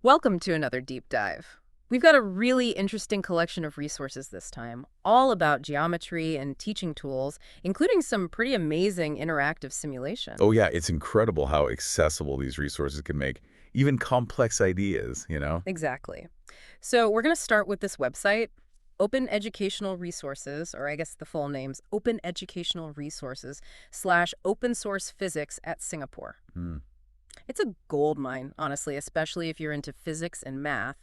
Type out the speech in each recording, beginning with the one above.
Welcome to another deep dive. We've got a really interesting collection of resources this time, all about geometry and teaching tools, including some pretty amazing interactive Oh simulations. yeah, it's incredible how accessible these resources can make even complex ideas. Exactly. So we're going to start with this website, Open Educational Resources, or I guess the full name's Open Educational Resources / Open Source Physics at Singapore. Hmm. It's a gold mine, honestly, especially if you're into physics and math.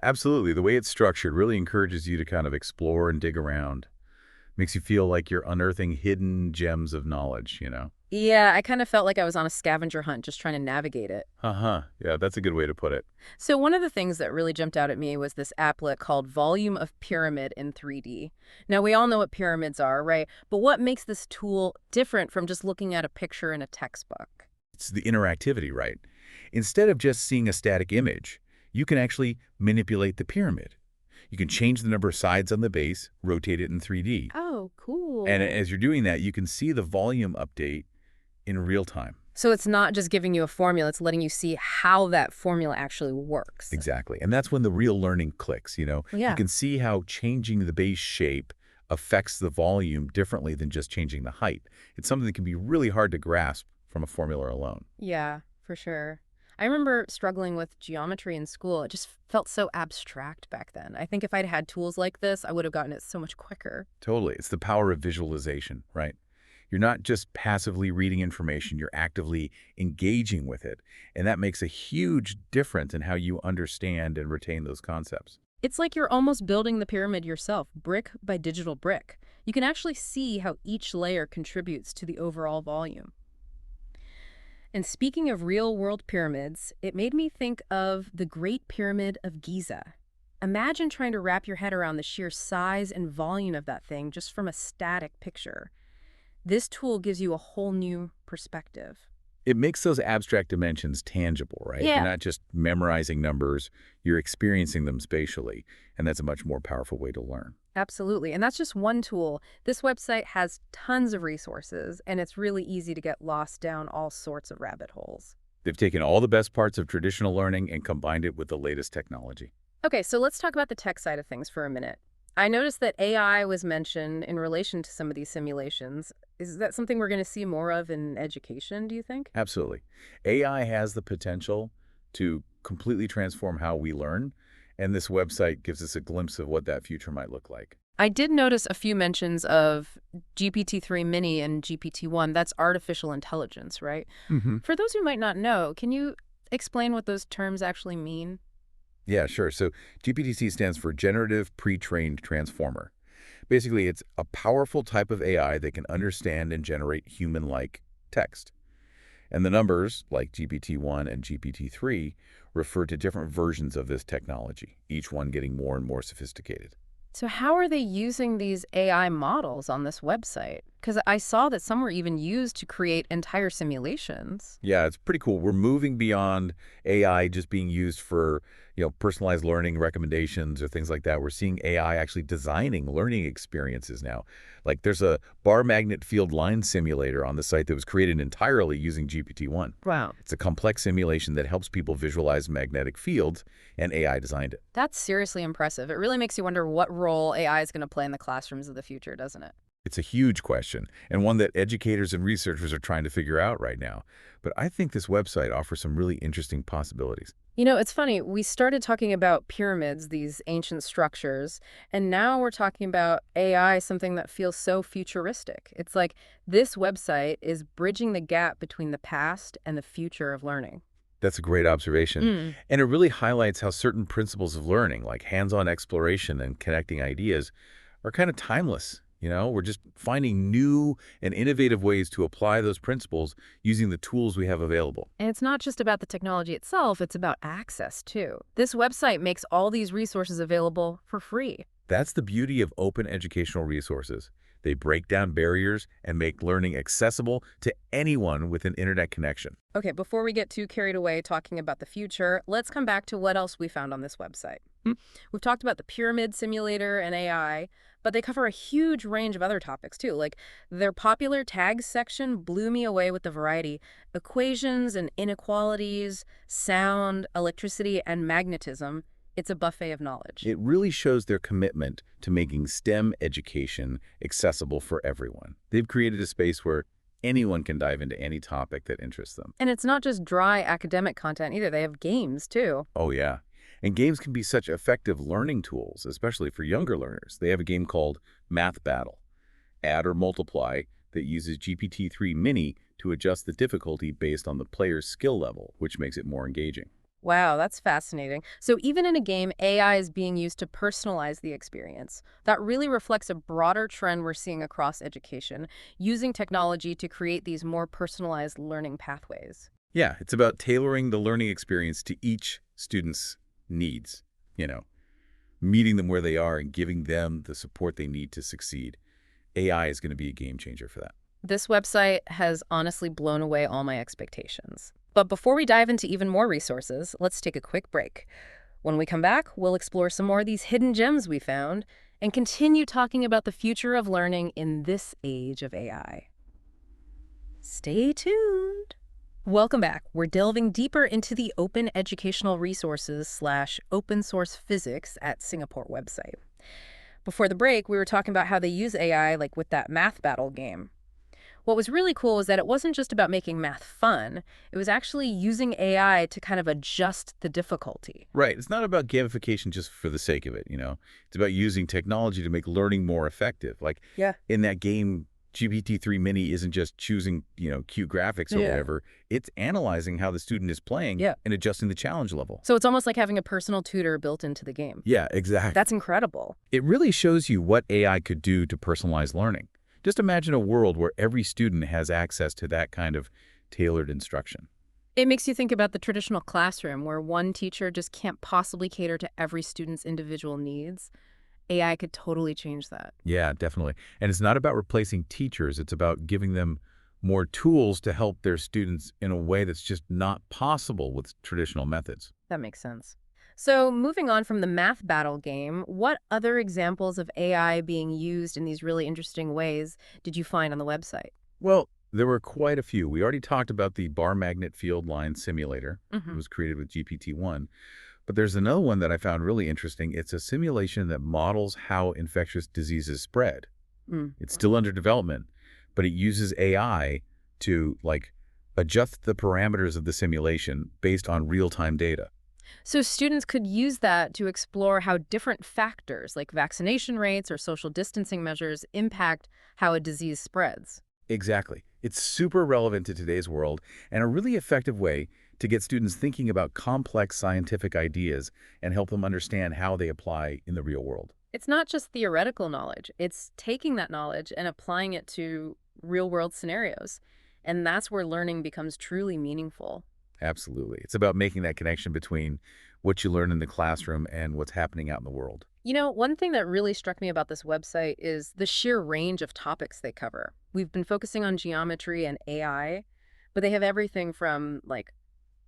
Absolutely. The way it's structured really encourages you to kind of explore and dig around. Makes you feel like you're unearthing hidden gems of knowledge. Yeah, I kind of felt like I was on a scavenger hunt just trying to navigate it. Uh-huh. Yeah, that's a good way to put it. So one of the things that really jumped out at me was this applet called Volume of Pyramid in 3D. Now, we all know what pyramids are, right? But what makes this tool different from just looking at a picture in a textbook? It's the interactivity, right? Instead of just seeing a static image, you can actually manipulate the pyramid. You can change the number of sides on the base, rotate it in 3D. Oh, And cool. as you're doing that, you can see the volume update in real time. So it's not just giving you a formula, it's letting you see how that formula actually works. Exactly. And that's when the real learning clicks. You Yeah. can see how changing the base shape affects the volume differently than just changing the height. It's something that can be really hard to grasp from a formula alone. Yeah, for sure. I remember struggling with geometry in school. It just felt so abstract back then. I think if I'd had tools like this, I would have gotten it so much quicker. Totally. It's the power of visualization, right? You're not just passively reading information, you're actively engaging with it. And that makes a huge difference in how you understand and retain those concepts. It's like you're almost building the pyramid yourself, brick by digital brick. You can actually see how each layer contributes to the overall volume. And speaking of real-world pyramids, it made me think of the Great Pyramid of Giza. Imagine trying to wrap your head around the sheer size and volume of that thing just from a static picture. This tool gives you a whole new perspective. It makes those abstract dimensions tangible, right? You're Yeah. not just memorizing numbers, you're experiencing them spatially, and that's a much more powerful way to learn. Absolutely. And that's just one tool. This website has tons of resources, and it's really easy to get lost down all sorts of rabbit holes. They've taken all the best parts of traditional learning and combined it with the latest technology. Okay, so let's talk about the tech side of things for a minute. I noticed that AI was mentioned in relation to some of these simulations. Is that something we're going to see more of in education, do you think? Absolutely. AI has the potential to completely transform how we learn, and this website gives us a glimpse of what that future might look like. I did notice a few mentions of GPT-3 Mini and GPT-1. That's artificial intelligence, right? Hmm. For those who might not know, can you explain what those terms actually mean? Yeah, sure. So GPT stands for Generative Pre-trained Transformer. Basically, it's a powerful type of AI that can understand and generate human-like text. And the numbers, like GPT-1 and GPT-3, refer to different versions of this technology, each one getting more and more sophisticated. So how are they using these AI models on this website? Because I saw that some were even used to create entire simulations. Yeah, it's pretty cool. We're moving beyond AI just being used for personalized learning recommendations or things like that. We're seeing AI actually designing learning experiences now. Like there's a bar magnet field line simulator on the site that was created entirely using GPT-1. Wow. It's a complex simulation that helps people visualize magnetic fields, and AI designed it. That's seriously impressive. It really makes you wonder what role AI is going to play in the classrooms of the future, doesn't it? It's a huge question, and one that educators and researchers are trying to figure out right now. But I think this website offers some really interesting possibilities. You know, it's funny. We started talking about pyramids, these ancient structures, and now we're talking about AI, something that feels so futuristic. It's like this website is bridging the gap between the past and the future of learning. That's a great observation. Mm. And it really highlights how certain principles of learning, like hands-on exploration and connecting ideas, are kind of timeless. We're just finding new and innovative ways to apply those principles using the tools we have available. And it's not just about the technology itself, it's about access too. This website makes all these resources available for free. That's the beauty of open educational resources. They break down barriers and make learning accessible to anyone with an internet connection. Okay, before we get too carried away talking about the future, let's come back to what else we found on this website. We've talked about the pyramid simulator and AI, but they cover a huge range of other topics too. Like their popular tags section blew me away with the variety. Equations and inequalities, sound, electricity, and magnetism. It's a buffet of knowledge. It really shows their commitment to making STEM education accessible for everyone. They've created a space where anyone can dive into any topic that interests them. And it's not just dry academic content either. They have games too. Oh, yeah. And games can be such effective learning tools, especially for younger learners. They have a game called Math Battle, Add or Multiply, that uses GPT-3 Mini to adjust the difficulty based on the player's skill level, which makes it more engaging. Wow, that's fascinating. So even in a game, AI is being used to personalize the experience. That really reflects a broader trend we're seeing across education, using technology to create these more personalized learning pathways. Yeah, it's about tailoring the learning experience to each student's needs, meeting them where they are and giving them the support they need to succeed. AI is going to be a game changer for that. This website has honestly blown away all my expectations. But before we dive into even more resources, let's take a quick break. When we come back, we'll explore some more of these hidden gems we found and continue talking about the future of learning in this age of AI. Stay tuned. Welcome back. We're delving deeper into the open educational resources / open source physics at Singapore website. Before the break, we were talking about how they use AI like with that math battle game. What was really cool was that it wasn't just about making math fun. It was actually using AI to kind of adjust the difficulty. Right. It's not about gamification just for the sake of it, It's about using technology to make learning more effective. Like in that game, GPT-3 Mini isn't just choosing, cute graphics or whatever. It's analyzing how the student is playing and adjusting the challenge level. So it's almost like having a personal tutor built into the game. Yeah, exactly. That's incredible. It really shows you what AI could do to personalize learning. Just imagine a world where every student has access to that kind of tailored instruction. It makes you think about the traditional classroom where one teacher just can't possibly cater to every student's individual needs. AI could totally change that. Yeah, definitely. And it's not about replacing teachers. It's about giving them more tools to help their students in a way that's just not possible with traditional methods. That makes sense. So moving on from the math battle game, what other examples of AI being used in these really interesting ways did you find on the website? Well, there were quite a few. We already talked about the bar magnet field line simulator. It was created with GPT-1. But there's another one that I found really interesting. It's a simulation that models how infectious diseases spread. It's still under development, but it uses AI to adjust the parameters of the simulation based on real-time data. So students could use that to explore how different factors like vaccination rates or social distancing measures impact how a disease spreads. Exactly. It's super relevant to today's world and a really effective way to get students thinking about complex scientific ideas and help them understand how they apply in the real world. It's not just theoretical knowledge. It's taking that knowledge and applying it to real-world scenarios. And that's where learning becomes truly meaningful. Absolutely. It's about making that connection between what you learn in the classroom and what's happening out in the world. One thing that really struck me about this website is the sheer range of topics they cover. We've been focusing on geometry and AI, but they have everything from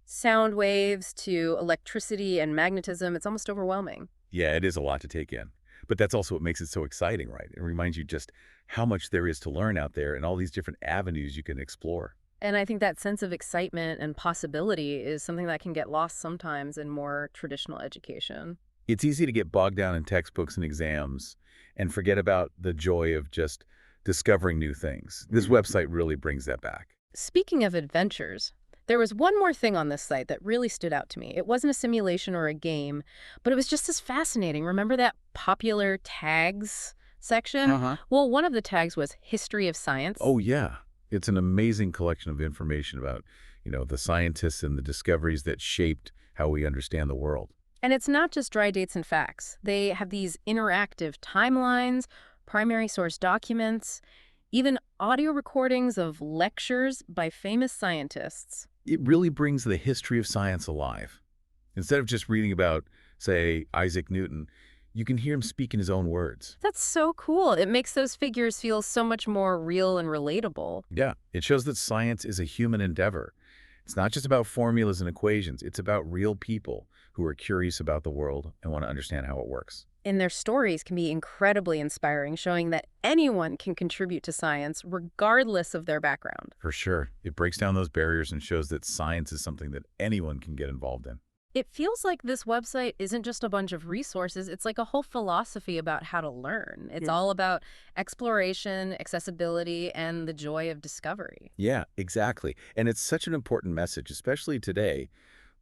sound waves to electricity and magnetism. It's almost overwhelming. Yeah, it is a lot to take in. But that's also what makes it so exciting, right? It reminds you just how much there is to learn out there and all these different avenues you can explore. And I think that sense of excitement and possibility is something that can get lost sometimes in more traditional education. It's easy to get bogged down in textbooks and exams and forget about the joy of just discovering new things. This website really brings that back. Speaking of adventures, there was one more thing on this site that really stood out to me. It wasn't a simulation or a game, but it was just as fascinating. Remember that popular tags section? Well, one of the tags was History of Science. Oh, yeah. It's an amazing collection of information about, the scientists and the discoveries that shaped how we understand the world. And it's not just dry dates and facts. They have these interactive timelines, primary source documents, even audio recordings of lectures by famous scientists. It really brings the history of science alive. Instead of just reading about, say, Isaac Newton, you can hear him speak in his own words. That's so cool. It makes those figures feel so much more real and relatable. Yeah, it shows that science is a human endeavor. It's not just about formulas and equations. It's about real people who are curious about the world and want to understand how it works. And their stories can be incredibly inspiring, showing that anyone can contribute to science regardless of their background. For sure. It breaks down those barriers and shows that science is something that anyone can get involved in. It feels like this website isn't just a bunch of resources, it's like a whole philosophy about how to learn. It's all about exploration, accessibility, and the joy of discovery. Yeah, exactly. And it's such an important message, especially today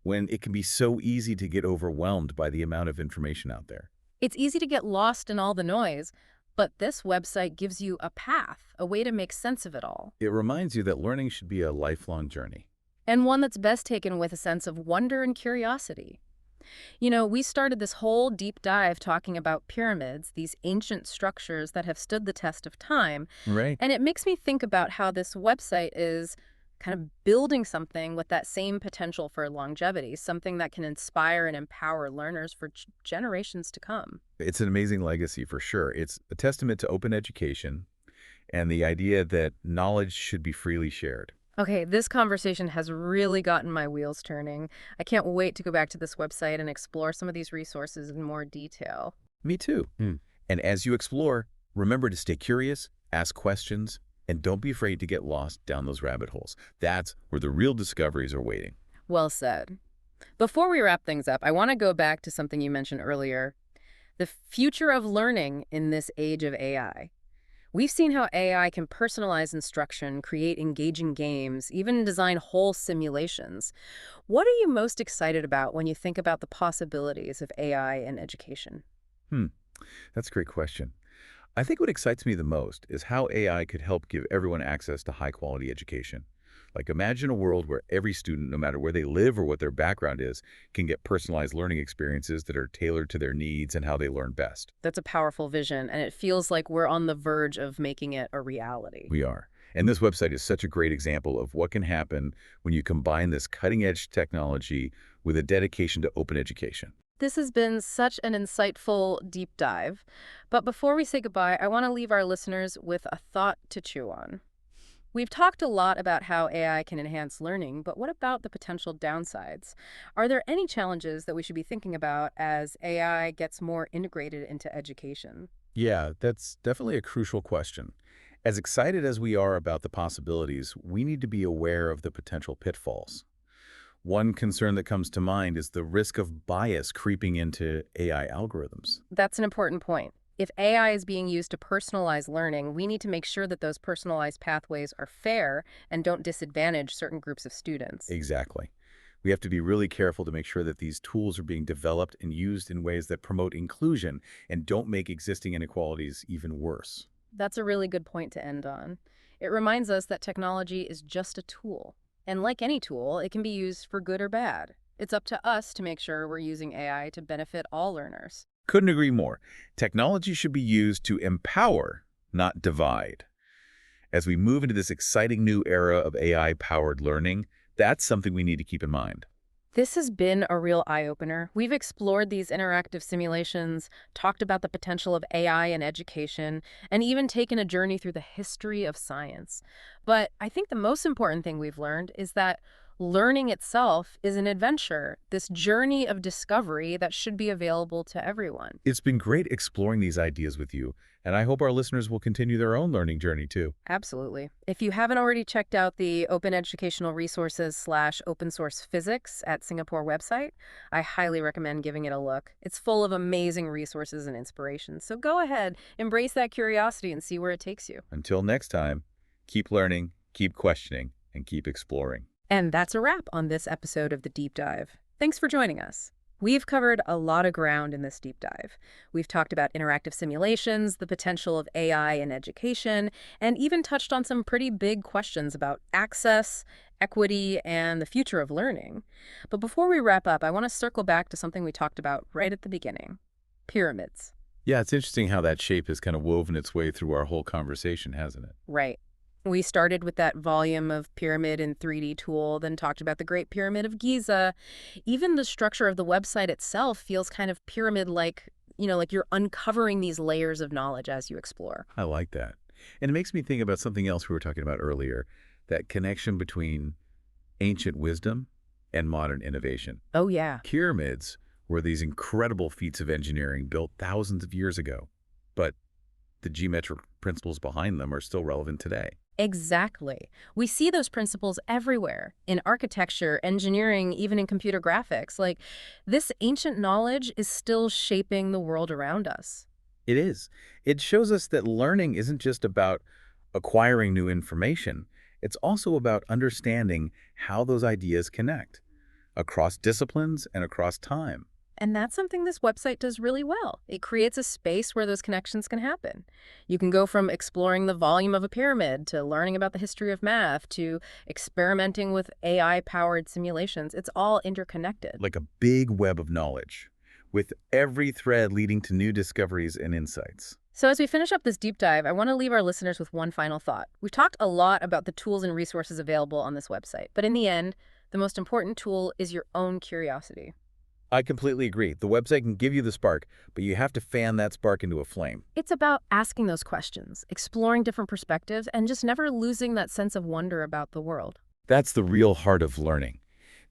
when it can be so easy to get overwhelmed by the amount of information out there. It's easy to get lost in all the noise, but this website gives you a path, a way to make sense of it all, It reminds you that learning should be a lifelong journey. and one that's best taken with a sense of wonder and curiosity. You know, we started this whole deep dive talking about pyramids, these ancient structures that have stood the test of time, Right. and it makes me think about how this website is kind of building something with that same potential for longevity, something that can inspire and empower learners for generations to come. It's an amazing legacy for sure. It's a testament to open education and the idea that knowledge should be freely shared. Okay, this conversation has really gotten my wheels turning. I can't wait to go back to this website and explore some of these resources in more detail. Me too. And as you explore, remember to stay curious, ask questions, and don't be afraid to get lost down those rabbit holes. That's where the real discoveries are waiting. Well said. Before we wrap things up, I want to go back to something you mentioned earlier, the future of learning in this age of AI. We've seen how AI can personalize instruction, create engaging games, even design whole simulations. What are you most excited about when you think about the possibilities of AI in education? Hmm, that's a great question. I think what excites me the most is how AI could help give everyone access to high-quality education. Like imagine a world where every student, no matter where they live or what their background is, can get personalized learning experiences that are tailored to their needs and how they learn best. That's a powerful vision, and it feels like we're on the verge of making it a reality. We are. And this website is such a great example of what can happen when you combine this cutting-edge technology with a dedication to open education. This has been such an insightful deep dive. But before we say goodbye, I want to leave our listeners with a thought to chew on. We've talked a lot about how AI can enhance learning, but what about the potential downsides? Are there any challenges that we should be thinking about as AI gets more integrated into education? Yeah, that's definitely a crucial question. As excited as we are about the possibilities, we need to be aware of the potential pitfalls. One concern that comes to mind is the risk of bias creeping into AI algorithms. That's an important point. If AI is being used to personalize learning, we need to make sure that those personalized pathways are fair and don't disadvantage certain groups of students. Exactly. We have to be really careful to make sure that these tools are being developed and used in ways that promote inclusion and don't make existing inequalities even worse. That's a really good point to end on. It reminds us that technology is just a tool. And like any tool, it can be used for good or bad. It's up to us to make sure we're using AI to benefit all learners. Couldn't agree more. Technology should be used to empower, not divide. As we move into this exciting new era of AI-powered learning, that's something we need to keep in mind. This has been a real eye-opener. We've explored these interactive simulations, talked about the potential of AI in education, and even taken a journey through the history of science. But I think the most important thing we've learned is that learning itself is an adventure, this journey of discovery that should be available to everyone. It's been great exploring these ideas with you, and I hope our listeners will continue their own learning journey too. Absolutely. If you haven't already checked out the Open Educational Resources/open source physics at Singapore website, I highly recommend giving it a look. It's full of amazing resources and inspiration. So go ahead, embrace that curiosity and see where it takes you. Until next time, keep learning, keep questioning, and keep exploring. And that's a wrap on this episode of The Deep Dive. Thanks for joining us. We've covered a lot of ground in this deep dive. We've talked about interactive simulations, the potential of AI in education, and even touched on some pretty big questions about access, equity, and the future of learning. But before we wrap up, I want to circle back to something we talked about right at the beginning: pyramids. Yeah, it's interesting how that shape has kind of woven its way through our whole conversation, hasn't it? Right. We started with that volume of pyramid in 3D tool, then talked about the Great Pyramid of Giza. Even the structure of the website itself feels kind of pyramid-like, like you're uncovering these layers of knowledge as you explore. I like that. And it makes me think about something else we were talking about earlier, that connection between ancient wisdom and modern innovation. Oh, yeah. Pyramids were these incredible feats of engineering built thousands of years ago, but the geometric principles behind them are still relevant today. Exactly. We see those principles everywhere, in architecture, engineering, even in computer graphics. Like, this ancient knowledge is still shaping the world around us. It is. It shows us that learning isn't just about acquiring new information. It's also about understanding how those ideas connect across disciplines and across time. And that's something this website does really well. It creates a space where those connections can happen. You can go from exploring the volume of a pyramid to learning about the history of math to experimenting with AI-powered simulations. It's all interconnected. Like a big web of knowledge, with every thread leading to new discoveries and insights. So as we finish up this deep dive, I want to leave our listeners with one final thought. We've talked a lot about the tools and resources available on this website, but in the end, the most important tool is your own curiosity. I completely agree. The website can give you the spark, but you have to fan that spark into a flame. It's about asking those questions, exploring different perspectives, and just never losing that sense of wonder about the world. That's the real heart of learning,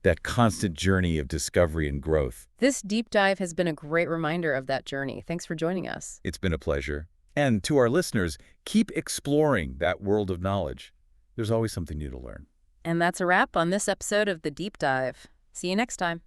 that constant journey of discovery and growth. This deep dive has been a great reminder of that journey. Thanks for joining us. It's been a pleasure. And to our listeners, keep exploring that world of knowledge. There's always something new to learn. And that's a wrap on this episode of The Deep Dive. See you next time.